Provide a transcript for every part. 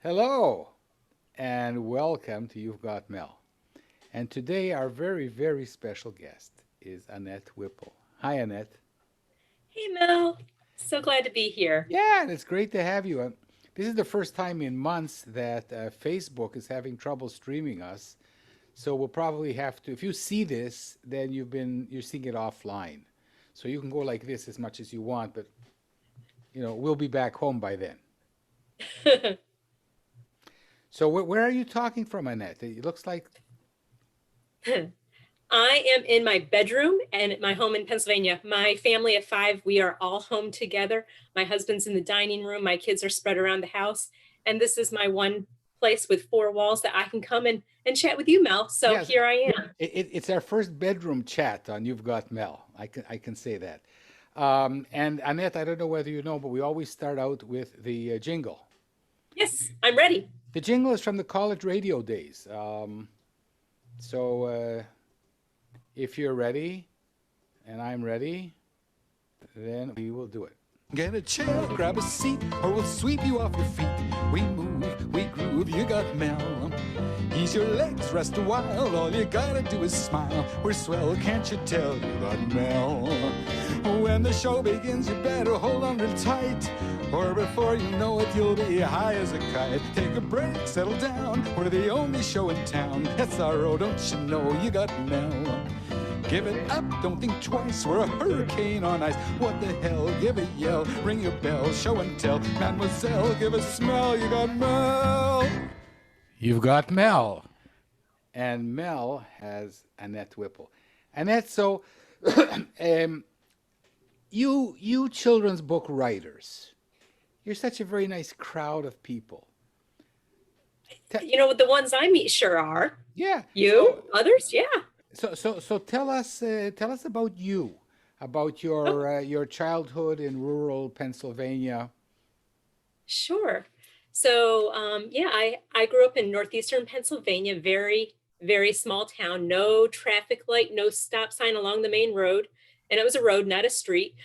Hello and welcome to You've Got Mel. And today our very, very special guest is Annette Whipple. Hi, Annette. Hey Mel, so glad to be here. Yeah, and it's great to have you. This is the first time in months that Facebook is having trouble streaming us. So we'll probably have to, if you see this, then you're seeing it offline. So you can go like this as much as you want, but we'll be back home by then. So where are you talking from, Annette? It looks like, I am in my bedroom and at my home in Pennsylvania. My family of five, we are all home together. My husband's in the dining room. My kids are spread around the house. And this is my one place with four walls that I can come and chat with you, Mel. So yes, here I am. it's our first bedroom chat on You've Got Mel. I can say that. And Annette, I don't know whether you know, but we always start out with the jingle. Yes, I'm ready. The jingle is from the college radio days. So if you're ready and I'm ready, then we will do it. Get a chair, grab a seat, or we'll sweep you off your feet. We move, we groove, you got Mel. Ease your legs, rest a while, all you gotta do is smile. We're swell, can't you tell, you got Mel. When the show begins, you better hold on real tight, or before you know it, you'll be high as a kite. Take a break, settle down, we're the only show in town. SRO, don't you know, you got Mel. Give it up, don't think twice, we're a hurricane on ice. What the hell, give a yell, ring your bell, show and tell. Mademoiselle, give a smell, you got Mel. You've got Mel. And Mel has Annette Whipple. Annette, so um, you children's book writers, you're such a very nice crowd of people. Te- You know what the ones I meet sure are. yeah. You, others, yeah. So tell us about you, about Oh, your childhood in rural Pennsylvania. sure. So, yeah, I grew up in northeastern Pennsylvania, very small town, no traffic light, no stop sign along the main road. And it was a road, not a street.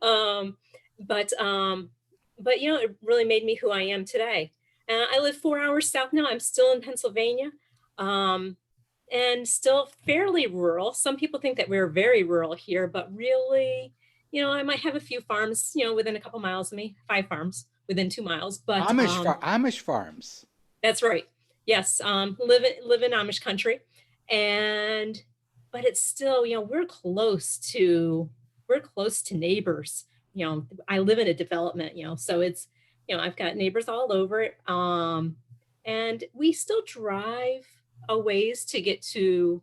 um, but, um, but, it really made me who I am today. I live 4 hours south now. I'm still in Pennsylvania. Um, and still fairly rural. Some people think that we're very rural here, but really, I might have a few farms, within a couple miles of me, five farms within 2 miles. But Amish farms. that's right. Yes, live in Amish country, and but it's still, we're close to neighbors. I live in a development, so it's, I've got neighbors all over it. And we still drive a ways to get to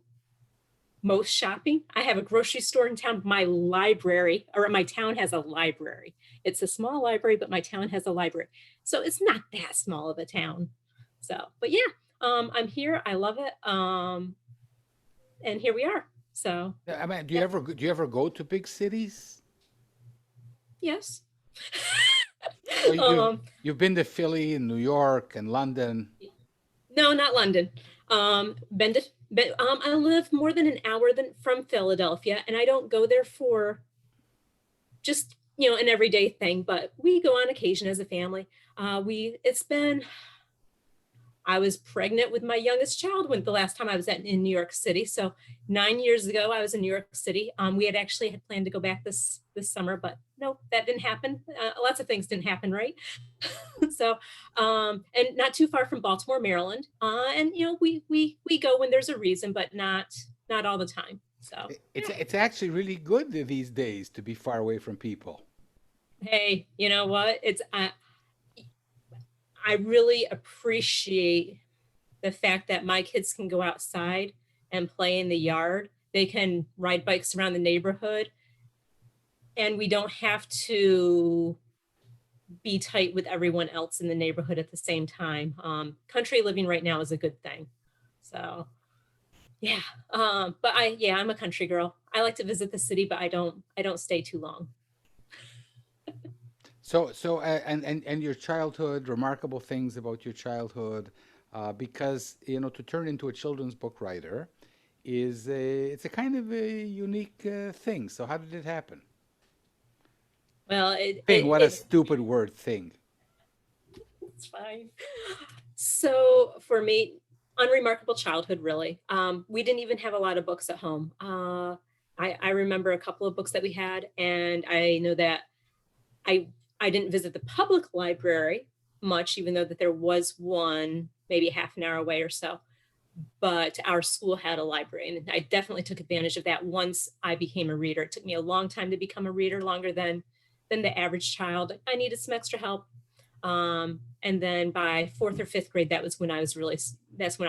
most shopping. I have a grocery store in town. My library, or my town has a library. It's a small library, but my town has a library. So it's not that small of a town. So, but yeah, I'm here. I love it. And here we are. So, I mean, yeah, do you ever go to big cities? yes. So you've um, you've been to Philly and New York and London. no, not London. I live more than an hour from Philadelphia, and I don't go there for just an everyday thing, but we go on occasion as a family. It's been, I was pregnant with my youngest child when the last time I was in New York City. So 9 years ago, I was in New York City. We had planned to go back this summer, but no, that didn't happen. Lots of things didn't happen, right? So, and not too far from Baltimore, Maryland. And we go when there's a reason, but not all the time. So It's yeah. it's actually really good these days to be far away from people. Hey, you know what? I really appreciate the fact that my kids can go outside and play in the yard. They can ride bikes around the neighborhood, and we don't have to be tight with everyone else in the neighborhood at the same time. Country living right now is a good thing. So yeah, but I'm a country girl. I like to visit the city, but I don't stay too long. And your childhood, remarkable things about your childhood, because to turn into a children's book writer it's a kind of a unique thing. So how did it happen? Well, Thing, what a stupid word, thing. It's fine. So for me, unremarkable childhood, really. We didn't even have a lot of books at home. I remember a couple of books that we had, and I know that I I didn't visit the public library much, even though that there was one maybe half an hour away or so. But our school had a library, and I definitely took advantage of that once I became a reader. It took me a long time to become a reader, longer than the average child. I needed some extra help. And then by fourth or fifth grade, that's when I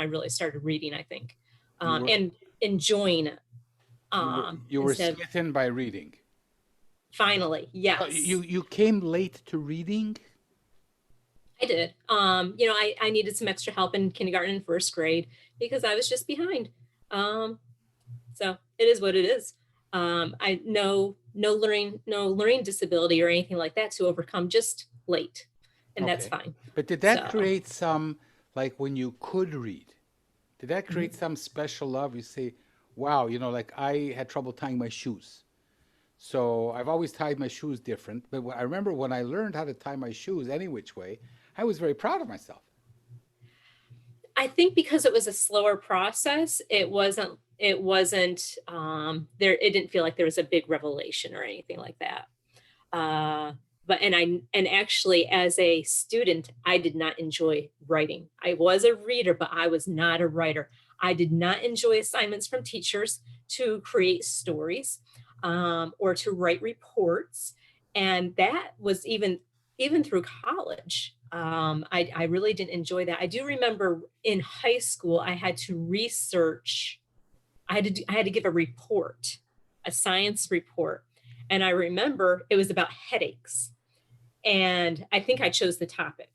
really started reading, I think, You were and enjoying it. you were Instead of smitten by reading. finally, You yes, you came late to reading? I did. I needed some extra help in kindergarten and first grade because I was just behind. Um, so it is what it is. I no learning disability or anything like that to overcome, just late, and that's Okay. fine. But did that So create some, like when you could read, did that mhm. create some special love? You say, wow, like I had trouble tying my shoes. So I've always tied my shoes different. But I remember when I learned how to tie my shoes any which way, I was very proud of myself. I think because it was a slower process, it wasn't there. It didn't feel like there was a big revelation or anything like that. And actually, as a student, I did not enjoy writing. I was a reader, but I was not a writer. I did not enjoy assignments from teachers to create stories, or to write reports, and that was even through college. I really didn't enjoy that. I do remember in high school I had to research. I had to give a report, a science report, and I remember it was about headaches, and I think I chose the topic.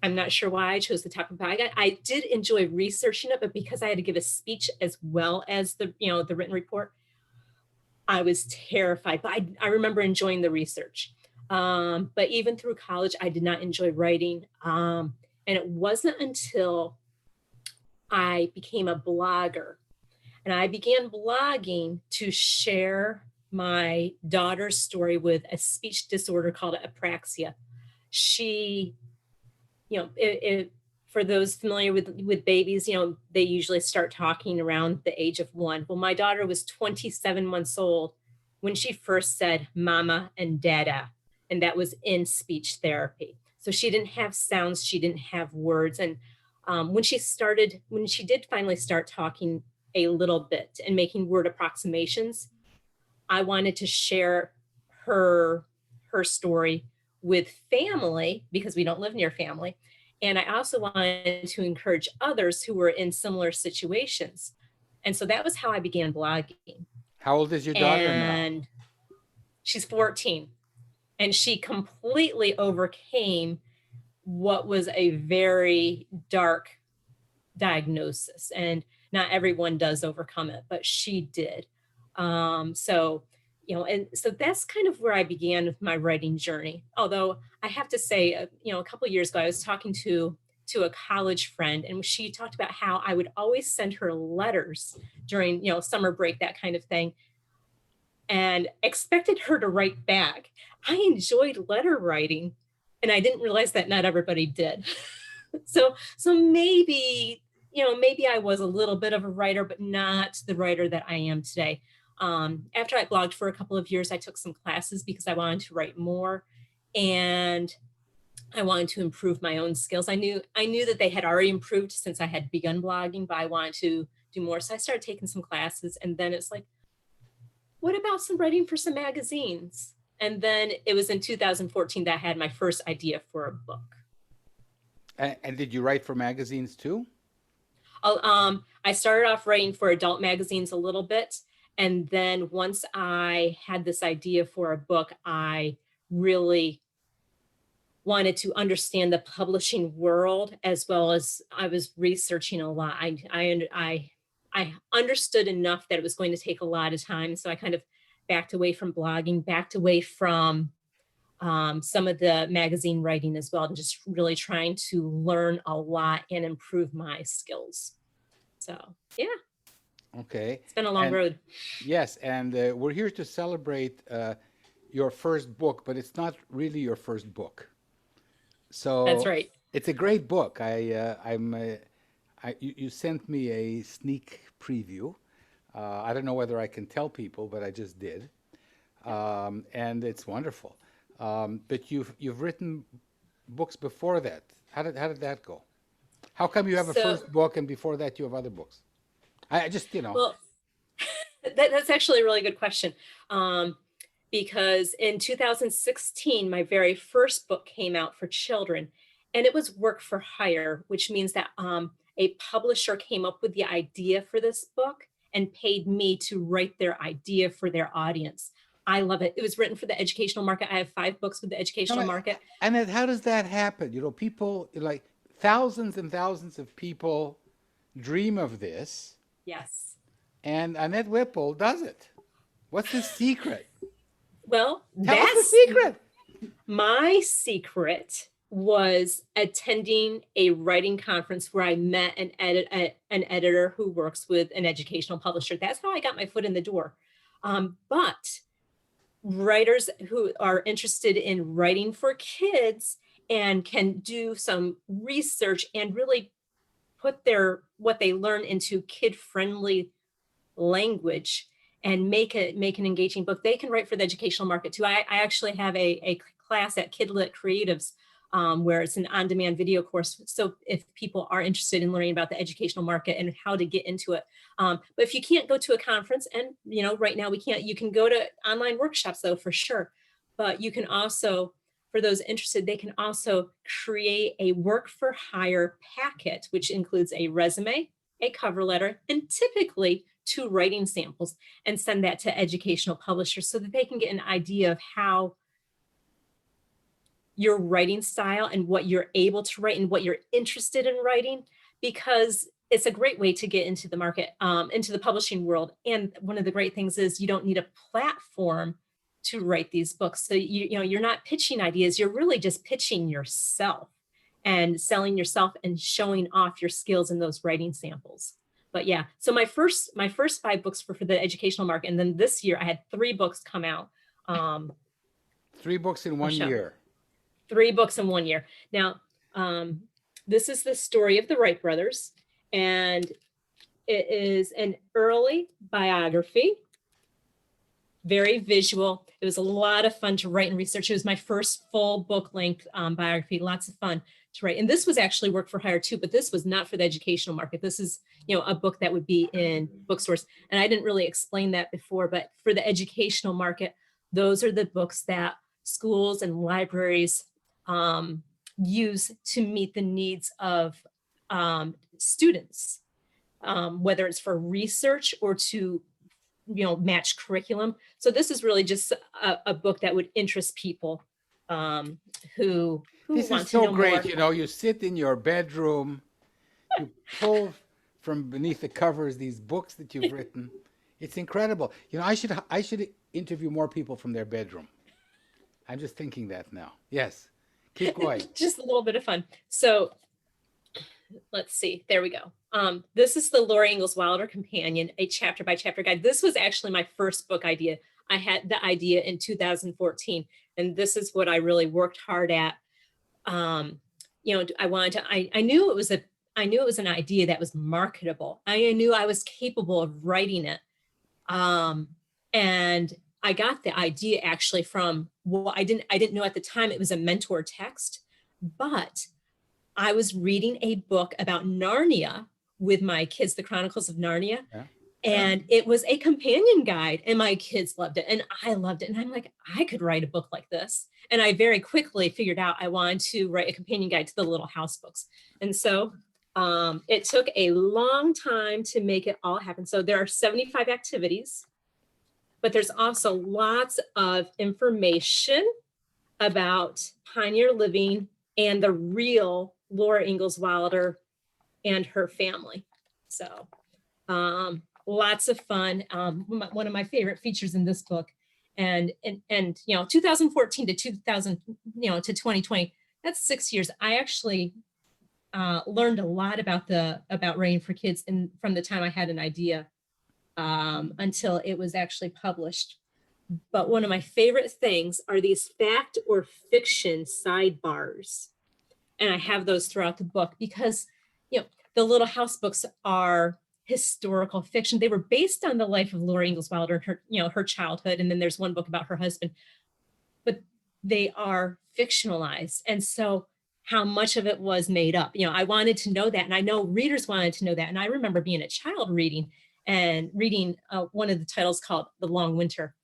I'm not sure why I chose the topic, but I did enjoy researching it, but because I had to give a speech as well as the written report, I was terrified. But I remember enjoying the research. But even through college, I did not enjoy writing. And it wasn't until I became a blogger and I began blogging to share my daughter's story with a speech disorder called apraxia. She, for those familiar with babies, they usually start talking around the age of 1. Well, my daughter was 27 months old when she first said mama and dada, and that was in speech therapy. So she didn't have sounds, she didn't have words. And when she did finally start talking a little bit and making word approximations, I wanted to share her her story with family because we don't live near family. And I also wanted to encourage others who were in similar situations. And so that was how I began blogging. How old is your daughter now? And she's 14. And she completely overcame what was a very dark diagnosis. And not everyone does overcome it, but she did. So, and so that's kind of where I began with my writing journey. Although I have to say, a couple of years ago, I was talking to a college friend, and she talked about how I would always send her letters during, summer break, that kind of thing, and expected her to write back. I enjoyed letter writing, and I didn't realize that not everybody did. So maybe I was a little bit of a writer, but not the writer that I am today. After I blogged for a couple of years, I took some classes because I wanted to write more, and I wanted to improve my own skills. I knew that they had already improved since I had begun blogging, but I wanted to do more. So I started taking some classes, and then it's like, what about some writing for some magazines? And then it was in 2014 that I had my first idea for a book. And did you write for magazines too? I started off writing for adult magazines a little bit. And then once I had this idea for a book, I really wanted to understand the publishing world, as well as I was researching a lot. I understood enough that it was going to take a lot of time. So I kind of backed away from blogging, backed away from some of the magazine writing as well, and just really trying to learn a lot and improve my skills. So yeah, Okay. it's been a long And road. yes, and we're here to celebrate your first book, but it's not really your first book. That's So right. It's a great book. You sent me a sneak preview. I don't know whether I can tell people, but I just did, and it's wonderful. But you've written books before that. How did that go? How come you have a So, first book and before that you have other books? I just well, that's actually a really good question. Um, because in 2016, my very first book came out for children, and it was work for hire, which means that a publisher came up with the idea for this book and paid me to write their idea for their audience. I love it. It was written for the educational market. I have 5 books with the No, educational market. and then how does that happen? People like thousands and thousands of people dream of this, Yes. and Annette Whipple does it. What's the secret? Well, Tell us the that's secret. my secret was attending a writing conference where I met an editor who works with an educational publisher. That's how I got my foot in the door. But writers who are interested in writing for kids and can do some research and really put what they learn into kid-friendly language and make an engaging book, they can write for the educational market too. I actually have a class at Kidlit Creatives, where it's an on-demand video course. So if people are interested in learning about the educational market and how to get into it. But if you can't go to a conference, and right now we can't, you can go to online workshops though, for sure. But you can also, for those interested, they can also create a work for hire packet, which includes a resume, a cover letter, and typically 2 writing samples, and send that to educational publishers so that they can get an idea of how your writing style and what you're able to write and what you're interested in writing, because it's a great way to get into the market, into the publishing world. And one of the great things is you don't need a platform to write these books. So you're not pitching ideas, you're really just pitching yourself and selling yourself and showing off your skills in those writing samples. But yeah, so my first 5 books were for the educational market, and then this year I had 3 books come out. 3 books in 1 year. 3 books in 1 year. Now, this is the story of the Wright brothers, and it is an early biography, very visual. It was a lot of fun to write and research. It was my first full book length biography, lots of fun to write. And this was actually work for hire too, but this was not for the educational market. This is, a book that would be in bookstores. And I didn't really explain that before, but for the educational market, those are the books that schools and libraries use to meet the needs of students, whether it's for research or to match curriculum. So this is really just a book that would interest people who This want is to so know great. more. You sit in your bedroom, you pull from beneath the covers these books that you've written. It's incredible. I should interview more people from their bedroom. I'm just thinking that now. Yes. Keep going. Just a little bit of fun. So let's see. There we go. This is the Laura Ingalls Wilder Companion, a chapter by chapter guide. This was actually my first book idea. I had the idea in 2014, and this is what I really worked hard at. I wanted to, I knew it was an idea that was marketable. I knew I was capable of writing it. And I got the idea actually from, well, I didn't know at the time it was a mentor text, but I was reading a book about Narnia with my kids, The Chronicles of Narnia. Yeah. And it was a companion guide, and my kids loved it, and I loved it. And I'm like, I could write a book like this. And I very quickly figured out I wanted to write a companion guide to the Little House books. And so it took a long time to make it all happen. So there are 75 activities, but there's also lots of information about pioneer living and the real Laura Ingalls Wilder and her family. So lots of fun. One of my favorite features in this book, and 2014 to 2020, that's 6 years. I actually learned a lot about writing for kids from the time I had an idea until it was actually published. But one of my favorite things are these fact or fiction sidebars. And I have those throughout the book because, the Little House books are historical fiction. They were based on the life of Laura Ingalls Wilder and her childhood. And then there's one book about her husband, but they are fictionalized. And so how much of it was made up? I wanted to know that. And I know readers wanted to know that. And I remember being a child reading one of the titles called The Long Winter.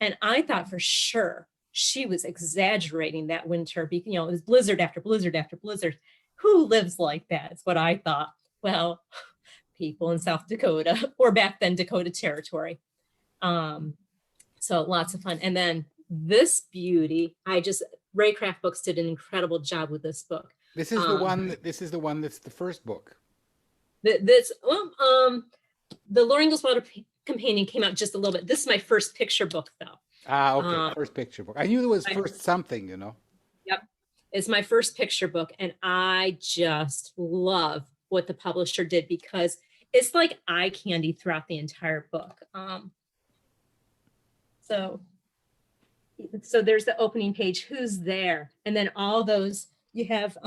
And I thought for sure she was exaggerating that winter. It was blizzard after blizzard after blizzard. Who lives like that? It's what I thought. Well, people in South Dakota, or back then Dakota Territory. So lots of fun. And then this beauty, Raycraft Books did an incredible job with this book. This is the one. This is the one that's the first book. The Laura Ingalls Wilder Companion came out just a little bit. This is my first picture book, though. Okay, first picture book. I knew there was first something, Yep, it's my first picture book, and I just love what the publisher did because it's like eye candy throughout the entire book. So there's the opening page, who's there? And then all those, you have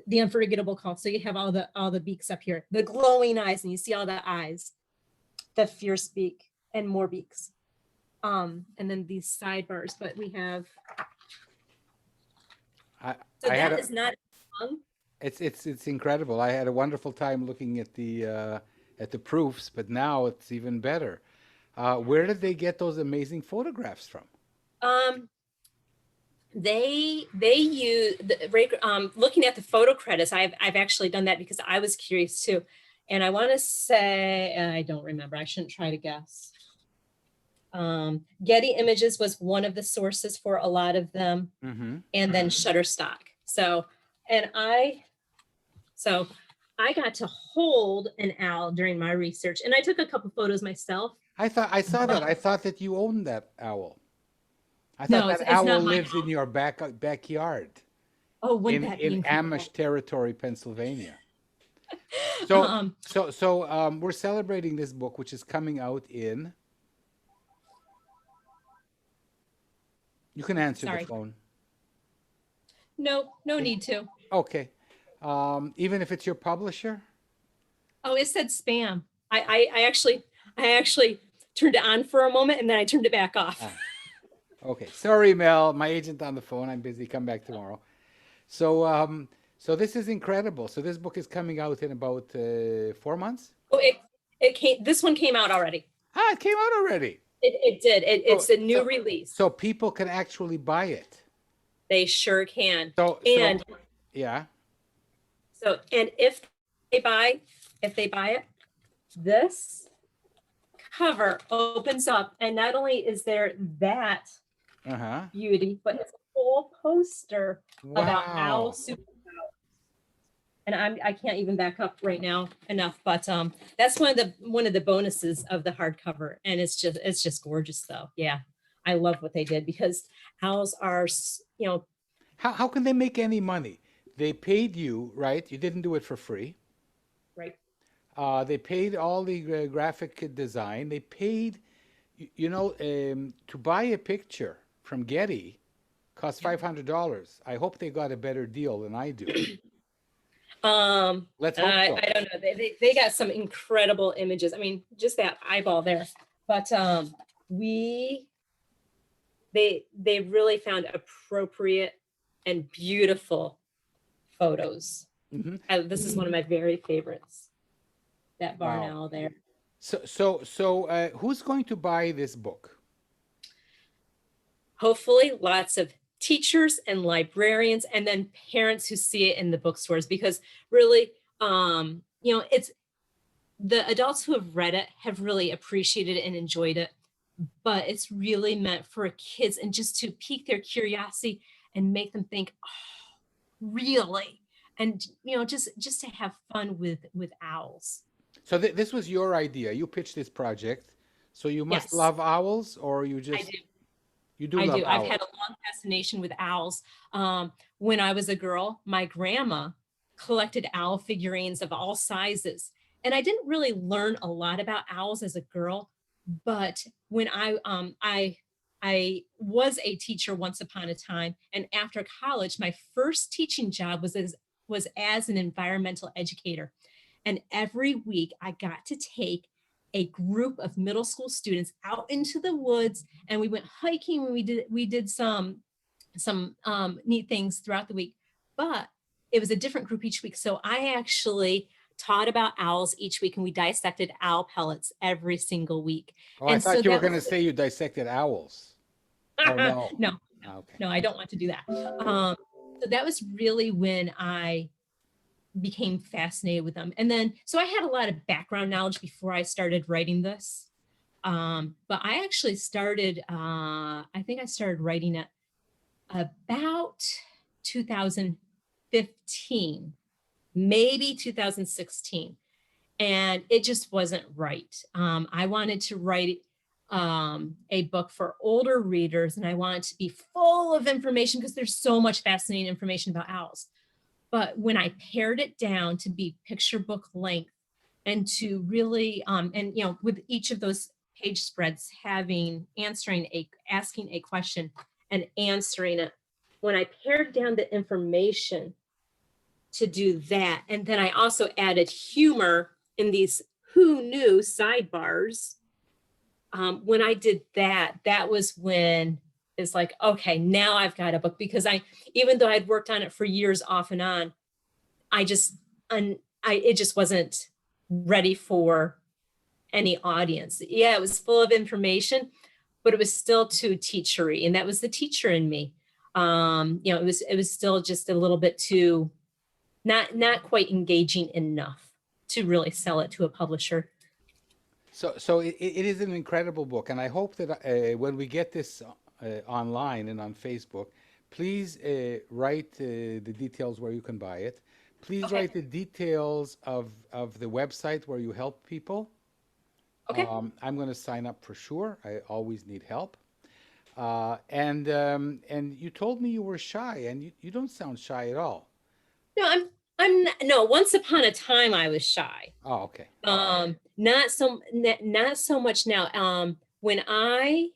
the unforgettable call. So you have all the beaks up here, the glowing eyes, and you see all the eyes, the fierce beak, and more beaks. And then these sidebars, but we have, is not long. It's incredible. I had a wonderful time looking at the proofs, but now it's even better. Where did they get those amazing photographs from? They use looking at the photo credits. I've actually done that because I was curious too, and I want to say I don't remember. I shouldn't try to guess. Getty Images was one of the sources for a lot of them, and then Shutterstock. So I got to hold an owl during my research, and I took a couple photos myself. I saw that. I thought that you owned that owl. I thought that owl lives in your backyard. Oh, wouldn't that be in Amish territory, Pennsylvania? So we're celebrating this book, which is coming out in. You can answer the phone. No need to. Okay. Even if it's your publisher? Oh, it said spam. I actually turned it on for a moment and then I turned it back off. Okay. Sorry, Mel. My agent on the phone. I'm busy. Come back tomorrow. So this is incredible. So this book is coming out in about 4 months? Oh, this one came out already. It came out already. It did. It's a new release. So people can actually buy it. They sure can. Yeah. So, and if they buy it, this cover opens up, and not only is there that beauty, but it's a whole poster about owl superpowers. And I can't even back up right now enough, but that's one of the bonuses of the hardcover, and it's just gorgeous though. Yeah, I love what they did because owls are, How can they make any money? They paid you, right? You didn't do it for free. Right. They paid all the graphic design. They paid, to buy a picture from Getty costs $500. I hope they got a better deal than I do. Let's hope so. I don't know. They got some incredible images. I mean, just that eyeball there. But they really found appropriate and beautiful photos. This is one of my very favorites. That barn owl there. So who's going to buy this book? Hopefully, lots of teachers and librarians, and then parents who see it in the bookstores, because really, it's the adults who have read it have really appreciated it and enjoyed it, but it's really meant for kids and just to pique their curiosity and make them think, oh, really? And, just to have fun with owls. So this was your idea. You pitched this project. So you must Yes. love owls, or you just... I do. You do love owls. I've had a long fascination with owls. When I was a girl, my grandma collected owl figurines of all sizes. And I didn't really learn a lot about owls as a girl, but when I I was a teacher once upon a time, and after college, my first teaching job was as an environmental educator. And every week I got to take a group of middle school students out into the woods, and we went hiking, and we did some neat things throughout the week. But it was a different group each week. So I actually taught about owls each week, and we dissected owl pellets every single week. Oh, I And so thought you were that going to was say you dissected owls. Oh, no. no, Okay. no, I don't want to do that. So that was really when I became fascinated with them. And then, so I had a lot of background knowledge before I started writing this. But I actually started, I think I started writing it about 2015, maybe 2016. And it just wasn't right. I wanted to write a book for older readers, and I wanted to be full of information because there's so much fascinating information about owls. But when I pared it down to be picture book length and to really, and with each of those page spreads asking a question and answering it, when I pared down the information to do that, and then I also added humor in these who knew sidebars. When I did that, that was when it's like, okay, now I've got a book, because even though I'd worked on it for years off and on, it just wasn't ready for any audience. Yeah, it was full of information, but it was still too teachery, and that was the teacher in me. It was still just a little bit too not quite engaging enough to really sell it to a publisher. So it is an incredible book, and I hope that when we get this online and on Facebook, please write the details where you can buy it. Please Okay. write the details of the website where you help people. Okay. I'm going to sign up for sure. I always need help. And you told me you were shy, and you don't sound shy at all. No, no, once upon a time I was shy. Oh, okay. Not so much now. When I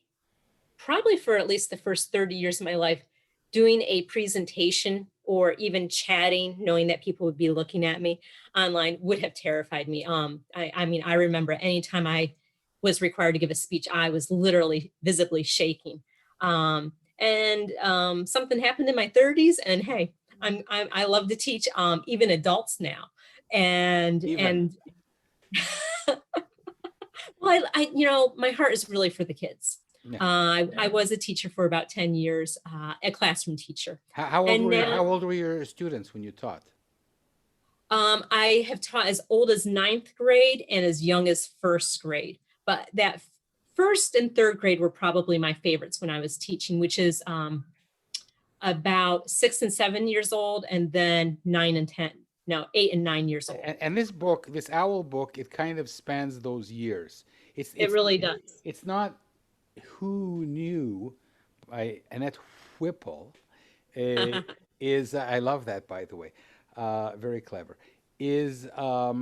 probably for at least the first 30 years of my life, doing a presentation or even chatting, knowing that people would be looking at me online, would have terrified me. I mean, I remember anytime I was required to give a speech, I was literally visibly shaking. And something happened in my 30s, and hey, I love to teach even adults now, and Even. and well, my heart is really for the kids. Yeah. I was a teacher for about 10 years, a classroom teacher. How old And were now how old were your students when you taught? I have taught as old as ninth grade and as young as first grade. But that first and third grade were probably my favorites when I was teaching, which is about 6 and 7 years old, and then 9 and 10. No, 8 and 9 years old. And this book, this owl book, it kind of spans those years. It's It it's really does. it's not Who Knew by Annette Whipple. Is I love that, by the way, very clever. Is a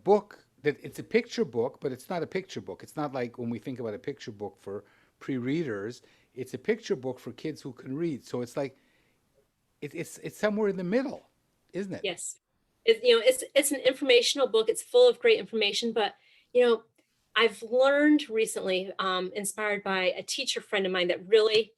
book that it's a picture book, but it's not a picture book. It's not like when we think about a picture book for pre-readers. It's a picture book for kids who can read. So it's like it's somewhere in the middle, isn't it? Yes. It's an informational book. It's full of great information, but you know, I've learned recently, inspired by a teacher friend of mine, that really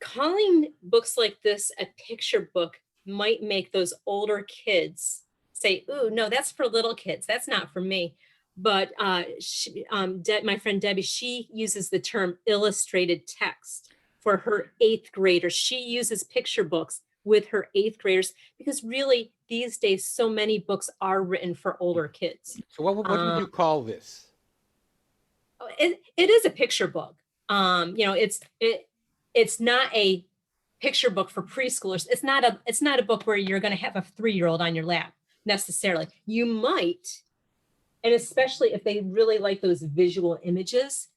calling books like this a picture book might make those older kids say, "Ooh, no, that's for little kids. That's not for me." But my friend Debbie, she uses the term illustrated text for her eighth graders. She uses picture books with her eighth graders because really these days so many books are written for older kids. So what would you call this? It is a picture book. It's not a picture book for preschoolers. It's not a book where you're going to have a 3-year-old on your lap necessarily. You might, and especially if they really like those visual images,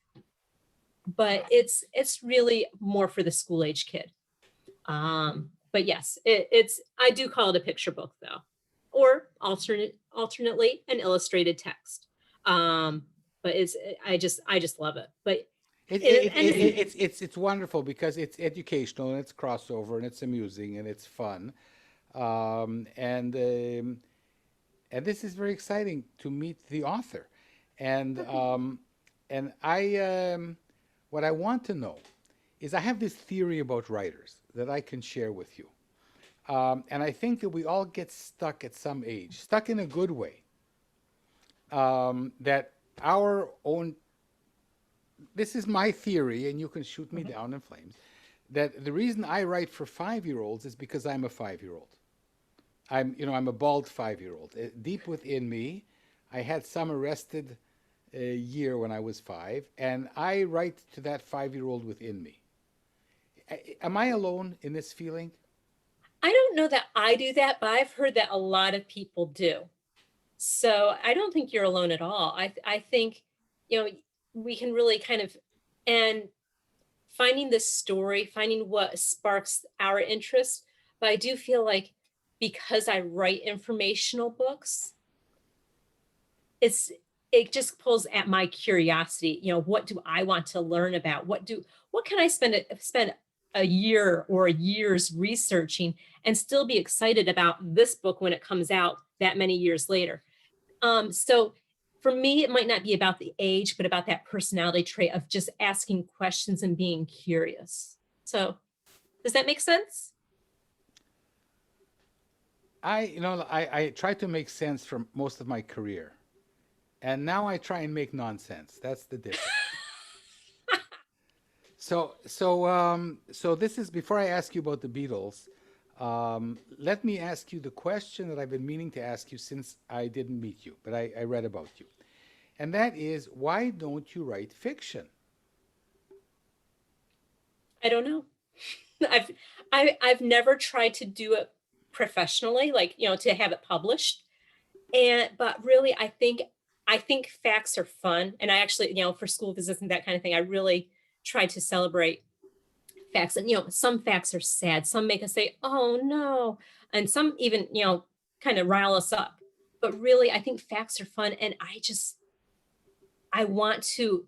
but it's really more for the school age kid. But yes, I do call it a picture book though, or alternately an illustrated text. But I just love it. But It's wonderful because it's educational and it's crossover and it's amusing and it's fun, um, and um, and this is very exciting to meet the author, and what I want to know is I have this theory about writers that I can share with you, and I think that we all get stuck at some age, stuck in a good way, that our own this is my theory, and you can shoot me down in flames, that the reason I write for 5 year olds is because I'm a 5 year old. I'm a bald 5 year old. Deep within me, I had some arrested year when I was five, and I write to that 5 year old within me. Am I alone in this feeling? I don't know that I do that, but I've heard that a lot of people do. So I don't think you're alone at all. I think, you know, we can really kind of, and finding this story, finding what sparks our interest. But I do feel like because I write informational books, it's it just pulls at my curiosity. What do I want to learn about? What can I spend a year or years researching and still be excited about this book when it comes out that many years later? So for me, it might not be about the age, but about that personality trait of just asking questions and being curious. So does that make sense? I tried to make sense for most of my career, and now I try and make nonsense. That's the difference. So this is before I ask you about the Beatles. Let me ask you the question that I've been meaning to ask you since I didn't meet you, but I read about you, and that is, why don't you write fiction? I don't know. I've I've never tried to do it professionally, like, to have it published. But really, I think facts are fun. And I actually, for school visits and that kind of thing, I really try to celebrate facts. And some facts are sad. Some make us say, "Oh no," and some even, kind of rile us up. But really, I think facts are fun, and I want to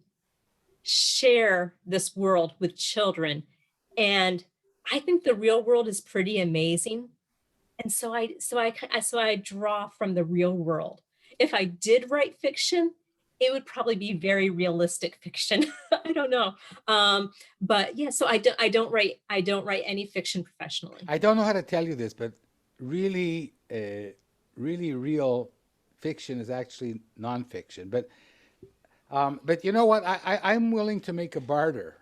share this world with children. And I think the real world is pretty amazing. And so I draw from the real world. If I did write fiction, it would probably be very realistic fiction. I don't know. But yeah, so I don't write any fiction professionally. I don't know how to tell you this, but really, really real fiction is actually nonfiction. But you know what? I'm willing to make a barter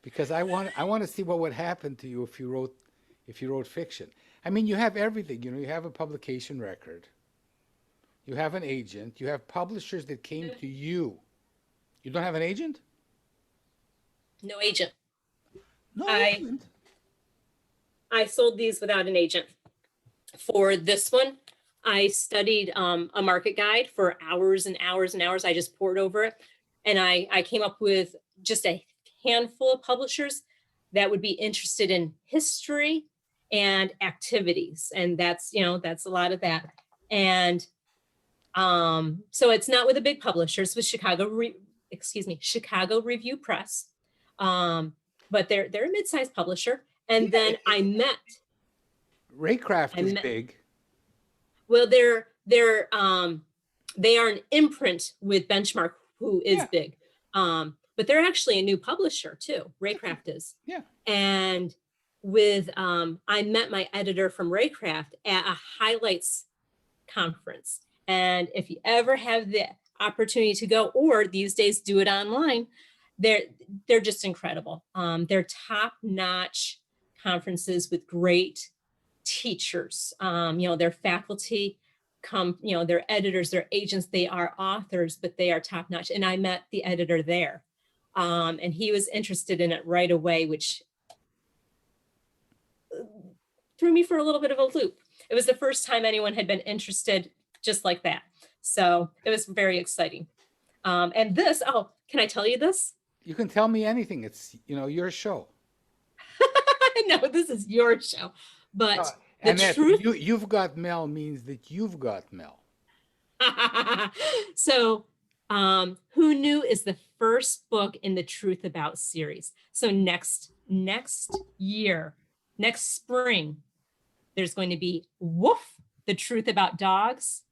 because I want to see what would happen to you if you wrote fiction. I mean, you have everything. You have a publication record, you have an agent, you have publishers that came to you. You don't have an agent? No agent. No I agent. I sold these without an agent. For this one, I studied a market guide for hours and hours and hours. I just poured over it. And I came up with just a handful of publishers that would be interested in history and activities. And that's a lot of that. And so it's not with a big publisher, it's with Chicago Review Press. But they're a mid-sized publisher. And Yeah, then Raycraft I is met big. Well, they are an imprint with Benchmark, who is Yeah, big. But they're actually a new publisher too. yeah, Raycraft is. yeah. And I met my editor from Raycraft at a highlights conference. And if you ever have the opportunity to go, or these days do it online, they're they're just incredible. They're top-notch conferences with great teachers. Their faculty their editors, their agents, they are authors, but they are top notch. And I met the editor there. And he was interested in it right away, which threw me for a little bit of a loop. It was the first time anyone had been interested just like that. So it was very exciting. And can I tell you this? You can tell me anything. It's your show. No, this is your show. Uh, But the Annette, truth you've got Mel means that you've got Mel. so Who Knew is the first book in the Truth About series. So next year, next spring, there's going to be Woof, the Truth About Dogs,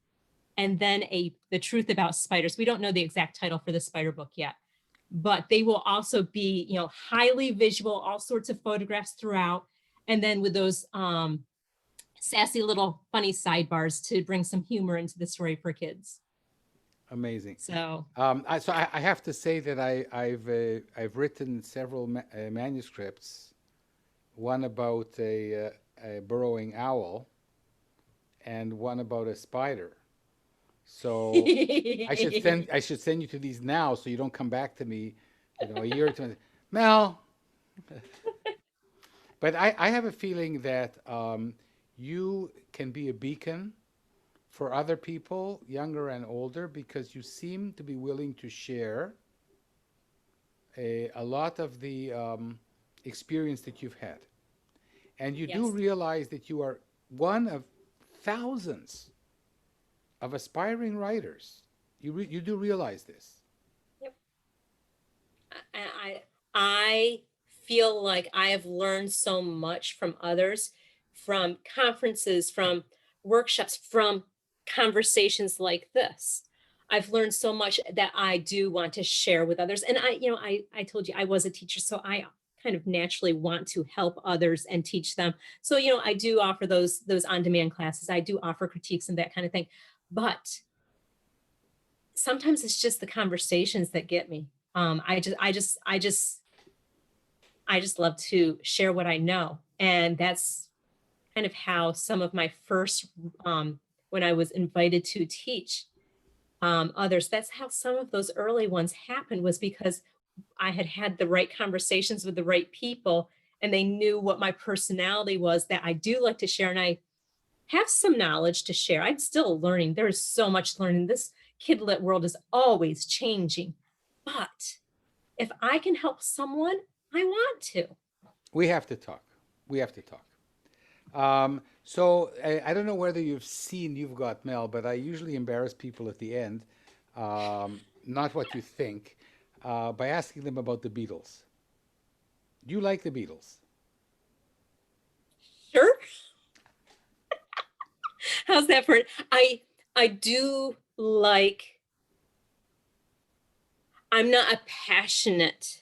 and then the Truth About Spiders. We don't know the exact title for the spider book yet, but they will also be, highly visual, all sorts of photographs throughout. And then with those sassy little funny sidebars to bring some humor into the story for kids. Amazing. So, I have to say that I've written several manuscripts. One about a burrowing owl, and one about a spider. So I should send you to these now, so you don't come back to me, a year or two. Mel. But I have a feeling that you can be a beacon for other people, younger and older, because you seem to be willing to share a lot of the experience that you've had. And you do yes. realize that you are one of thousands of aspiring writers. You do realize this. Yep. I feel like I have learned so much from others, from conferences, from workshops, from conversations like this. I've learned so much that I do want to share with others. And I told you I was a teacher, so I kind of naturally want to help others and teach them. So, I do offer those on-demand classes. I do offer critiques and that kind of thing. But sometimes it's just the conversations that get me. I just love to share what I know. And that's kind of how some of my first, when I was invited to teach others, that's how some of those early ones happened, was because I had the right conversations with the right people, and they knew what my personality was, that I do like to share. And I have some knowledge to share. I'm still learning. There's so much learning. This kidlit world is always changing. But if I can help someone, I want to. We have to talk. We have to talk. So I don't know whether you've seen You've Got Mel, but I usually embarrass people at the end, not what you think, by asking them about the Beatles. Do you like the Beatles? Sure. How's that for it? I do like, I'm not a passionate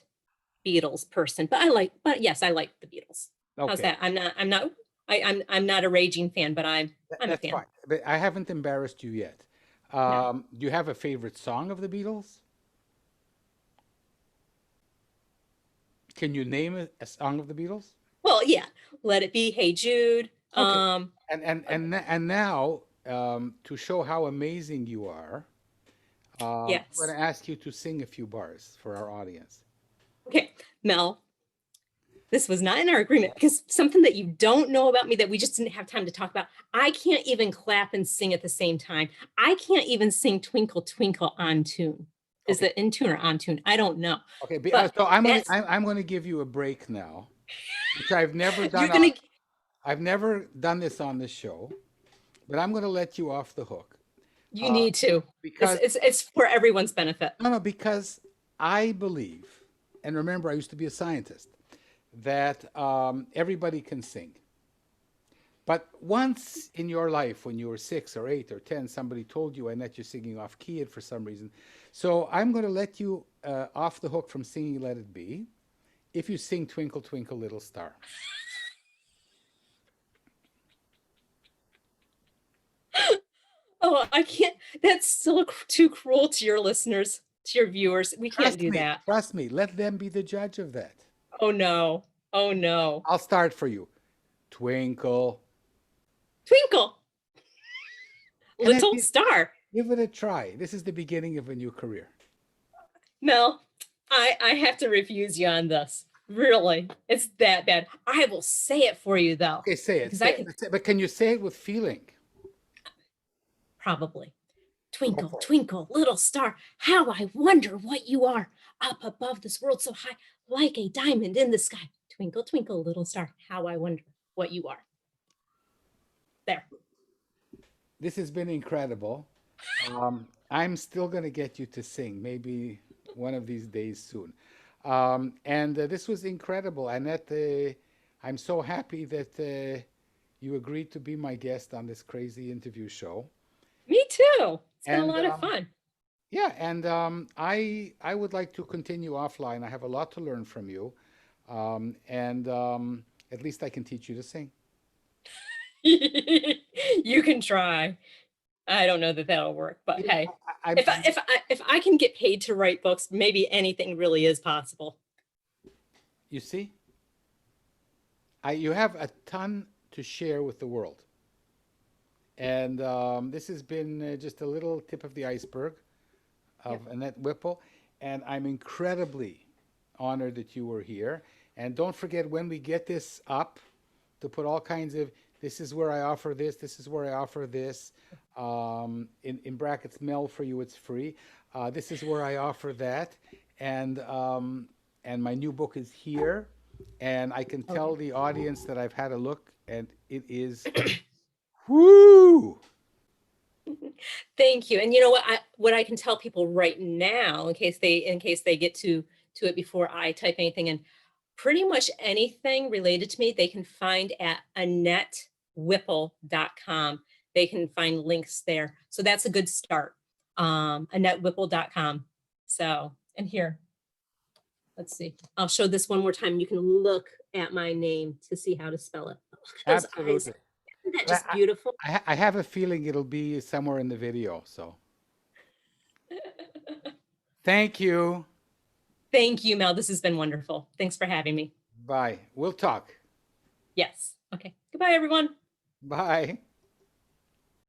Beatles person, but yes, I like the Beatles. How's Okay, that? I'm not a raging fan, but I'm a that's fan. fine. But I haven't embarrassed you yet. No. Do you have a favorite song of the Beatles? Can you name a song of the Beatles? Well, yeah. Let It Be, Hey Jude. Okay. And now, to show how amazing you are, I'm going Yes. to ask you to sing a few bars for our audience. Okay, Mel, this was not in our agreement, because something that you don't know about me that we just didn't have time to talk about. I can't even clap and sing at the same time. I can't even sing Twinkle Twinkle on tune. Is Okay. it in tune or on tune? I don't know. Okay. But So that's I'm going to give you a break now, which I've never you're done gonna I've never done this on this show, but I'm going to let you off the hook. you need to. Because It's for everyone's benefit. no, because I believe, and remember, I used to be a scientist, that everybody can sing. But once in your life, when you were 6 or 8 or 10, somebody told you, Annette, you're singing off key for some reason. So I'm going to let you off the hook from singing Let It Be if you sing Twinkle, Twinkle, Little Star. Oh, I can't. That's still too cruel to your listeners, to your viewers. We can't do that. Trust me, let them be the judge of that. Oh no. Oh no. I'll start for you. Twinkle. Twinkle, Annette, little star. give it a try. This is the beginning of a new career. Mel, I have to refuse you on this. Really, it's that bad. I will say it for you though. Okay, say it. Because Say I it. can But can you say it with feeling? probably. Go Twinkle, for it. twinkle, little star, how I wonder what you are, up above this world so high, like a diamond in the sky. Twinkle, twinkle, little star, how I wonder what you are. There. This has been incredible. I'm still going to get you to sing, maybe one of these days soon. And this was incredible. Annette, I'm so happy that you agreed to be my guest on this crazy interview show. Me too. It's been a And lot of fun. yeah, and I would like to continue offline. I have a lot to learn from you, and at least I can teach you to sing. You can try. I don't know that that'll work, but You know, hey, I'm, if I can get paid to write books, maybe anything really is possible. you see, you have a ton to share with the world, and this has been just a little tip of the iceberg of Yep. Annette Whipple, and I'm incredibly honored that you were here. And don't forget when we get this up to put all kinds of this is where I offer this, this is where I offer this. In brackets, Mel for you, it's free. This is where I offer that, and my new book is here, and I can tell Okay. the audience that I've had a look, and it is whoo. Thank you. And you know what I can tell people right now, in case they get to it before I type anything in, pretty much anything related to me, they can find at AnnetteWhipple.com. They can find links there. So that's a good start. AnnetteWhipple.com. So, and here, let's see. I'll show this one more time. You can look at my name to see how to spell it. Look at those eyes. Absolutely. Isn't that I, just beautiful? I have a feeling it'll be somewhere in the video. So thank you. Thank you, Mel. This has been wonderful. Thanks for having me. Bye. We'll talk. Yes. Okay. Goodbye, everyone. Bye.